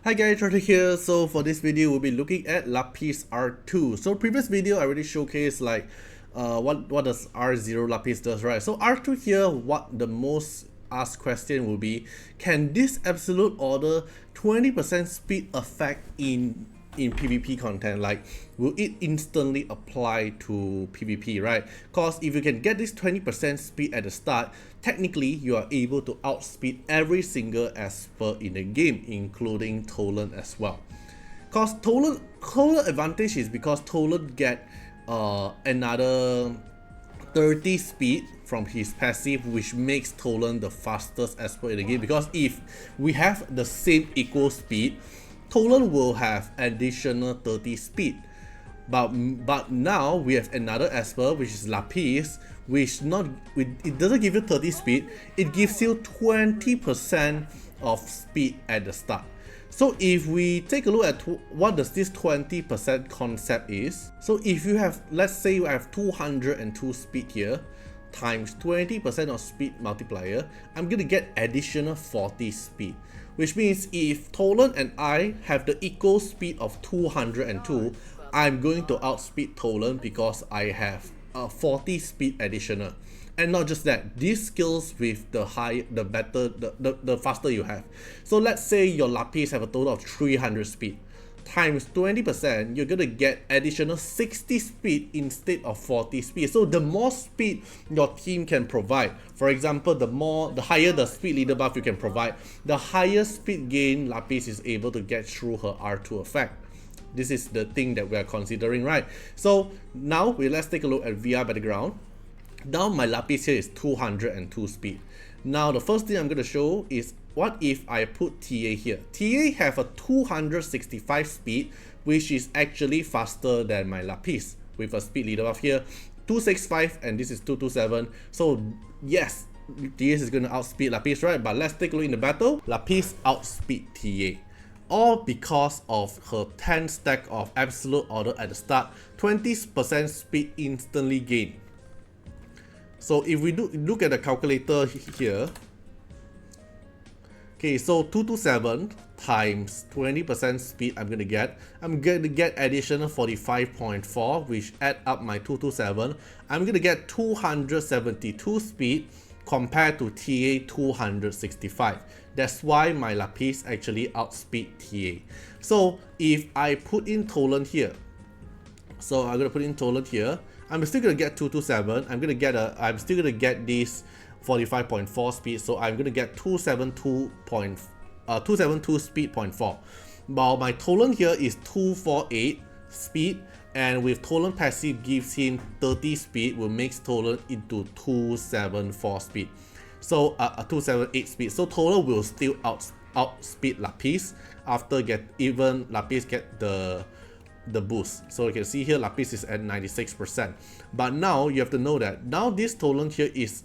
Hi guys, Artiar here. So for this video, we'll be looking at Lapis R2. So previous video, I already showcased like what does R0 Lapis does, right? So R2 here, what the most asked question will be, can this absolute order 20% speed effect in PvP content, like will it instantly apply to PvP, right? Because if you can get this 20% speed at the start, technically you are able to outspeed every single Esper in the game, including Tolan as well. Because Tolan advantage is because Tolan get another 30 speed from his passive, which makes Tolan the fastest Esper in the game. Because if we have the same equal speed, Tolan will have additional 30 speed, but now we have another Esper, which is Lapis, which it doesn't give you 30 speed, it gives you 20% of speed at the start. So if we take a look at what does this 20% concept is, so if you have, let's say you have 202 speed here, times 20% of speed multiplier, I'm going to get additional 40 speed. Which means if Tolan and I have the equal speed of 202, I'm going to outspeed Tolan because I have 40 speed additional. And not just that, this scales with the faster you have. So let's say your Lapis have a total of 300 speed. Times 20%, you're gonna get additional 60 speed instead of 40 speed. So the more speed your team can provide, for example, the higher the speed leader buff you can provide, the higher speed gain Lapis is able to get through her R2 effect. This is the thing that we are considering, right? So now let's take a look at VR Battleground. Now my Lapis here is 202 speed. Now the first thing I'm going to show is, what if I put TA here? TA have a 265 speed, which is actually faster than my Lapis with a speed leader buff here, 265, and this is 227. So yes, TS is going to outspeed Lapis, right? But let's take a look in the battle. Lapis outspeed TA. All because of her 10 stack of absolute order at the start, 20% speed instantly gain. So if we look at the calculator here, okay, so 227 times 20% speed I'm going to get additional 45.4, which add up my 227. I'm going to get 272 speed compared to TA 265. That's why my Lapis actually outspeed TA. So if I put in Tolan here, so I'm going to put in Tolan here, I'm still going to get 227. I'm still going to get this 45.4 speed, so I'm going to get 272 speed 0.4. While my Tolan here is 248 speed, and with Tolan passive gives him 30 speed, will make Tolan into 274 speed. So 278 speed. So Tolan will still outspeed Lapis after Lapis get the boost. So you can see here Lapis is at 96%. But now you have to know that now this Tolan here is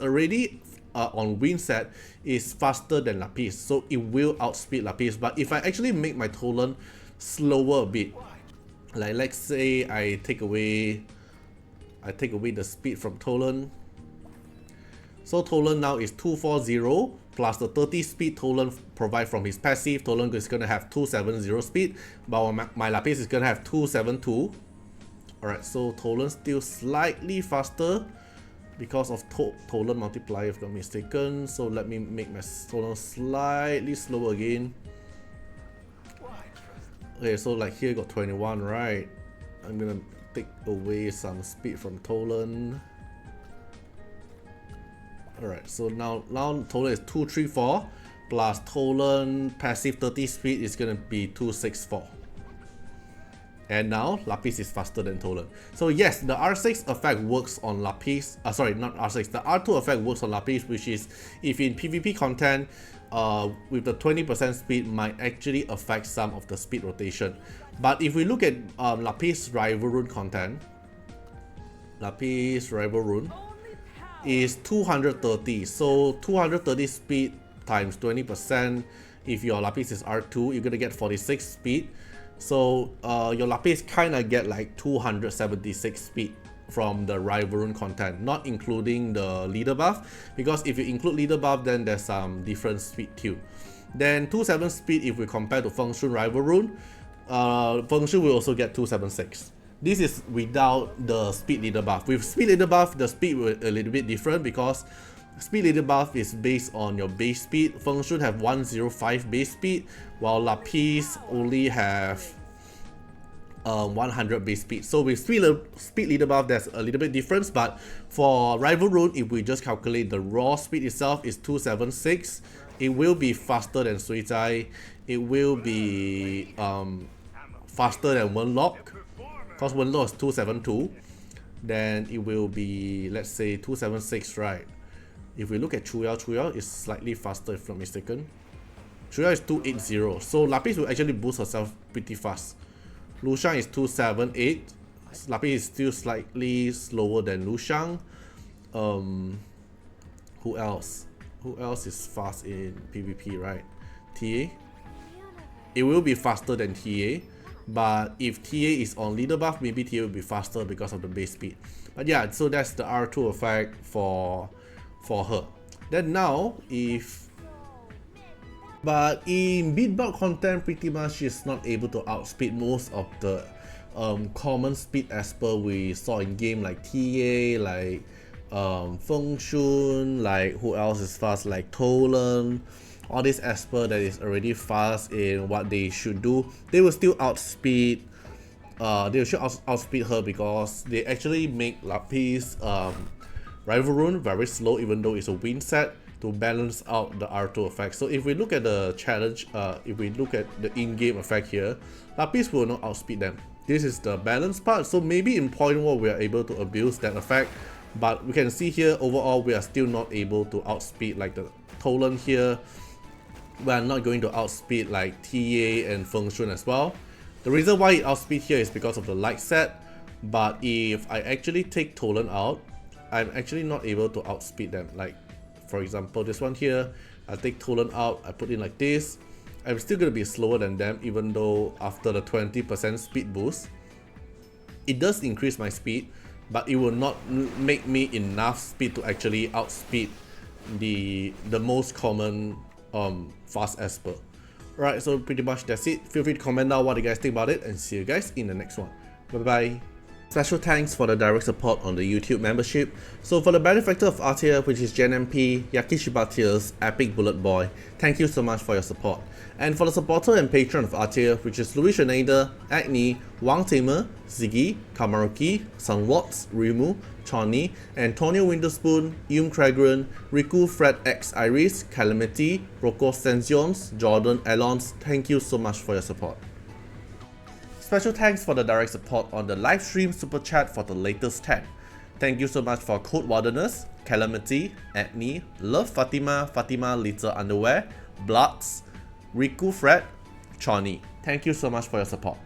already on win set is faster than Lapis, so it will outspeed Lapis. But if I actually make my Tolan slower a bit, like let's say I take away the speed from Tolan. So Tolan now is 240 plus the 30 speed Tolan provide from his passive. Tolan is going to have 270 speed, but my Lapis is going to have 272. Alright, so Tolan still slightly faster because of Tolan multiplier, if I'm not mistaken. So let me make my Tolan slightly slower again. Okay, so like here got 21, right? I'm gonna take away some speed from Tolan. Alright, so now Tolan is 234 plus Tolan passive 30 speed is gonna be 264. And now Lapis is faster than Tolan. So yes, the R6 effect works on Lapis. Sorry, not R6. The R2 effect works on Lapis, which is if in PvP content, with the 20% speed might actually affect some of the speed rotation. But if we look at Lapis Rival Rune content, Lapis Rival Rune is 230. So 230 speed times 20%. If your Lapis is R2, you're gonna get 46 speed. So your Lapis kinda get like 276 speed from the Rival Rune content, not including the leader buff, because if you include leader buff, then there's some different speed too. Then 27 speed if we compare to Feng Shui Rival Rune, Feng Shui will also get 276. This is without the speed leader buff. With speed leader buff, the speed will a little bit different because speed leader buff is based on your base speed. Feng Shui have 105 base speed, while Lapis only have 100 base speed. So with speed leader buff, there's a little bit difference. But for Rival Rune, if we just calculate the raw speed itself is 276, it will be faster than Suizai. It will be faster than Wenlock, because Wenlock is 272. Then it will be, let's say, 276, right? If we look at Chuyao is slightly faster if not mistaken. Chuyao is 280, so Lapis will actually boost herself pretty fast. Lushang is 278. Lapis is still slightly slower than Lushang. Who else? Who else is fast in PvP, right? TA? It will be faster than TA, but if TA is on leader buff, maybe TA will be faster because of the base speed. But yeah, so that's the R2 effect for her. Then now, but in beatbox content, pretty much she's not able to outspeed most of the common speed Esper we saw in game, like TA, like Feng Shun, like who else is fast, like Tolan. All this Esper that is already fast in what they should do, they will still outspeed. They should outspeed her because they actually make Lapis Rival Rune very slow, even though it's a win set, to balance out the R2 effect. So if we look at the challenge, if we look at the in-game effect here, Lapis will not outspeed them. This is the balance part. So maybe in point war we are able to abuse that effect, but we can see here overall we are still not able to outspeed like the Tolan here. We are not going to outspeed like TA and Feng Shun as well. The reason why it outspeed here is because of the light set, but if I actually take Tolan out, I'm actually not able to outspeed them. Like for example, this one here, I take Tolan out, I put in like this, I'm still going to be slower than them, even though after the 20% speed boost, it does increase my speed, but it will not make me enough speed to actually outspeed the most common fast Esper. Alright, so pretty much that's it. Feel free to comment down what you guys think about it, and see you guys in the next one. Bye bye. Special thanks for the direct support on the YouTube membership. So for the benefactor of Artiar, which is Gen MP, Yakishiba Tears, Epic Bullet Boy, thank you so much for your support. And for the supporter and patron of Artiar, which is Louis Schneider, Agni, Wang Tamer, Ziggy, Kamaruki, Sunwatts, Rimu, Choni, Antonio Winterspoon, Yum Cragren, Riku Fred X Iris, Calamity, Rocco Sensions, Jordan Alons, thank you so much for your support. Special thanks for the direct support on the live stream super chat for the latest tag. Thank you so much for Code Wardeners, Calamity, Agni, Love Fatima, Fatima Little Underwear, Bloods, Riku Fred, Choni. Thank you so much for your support.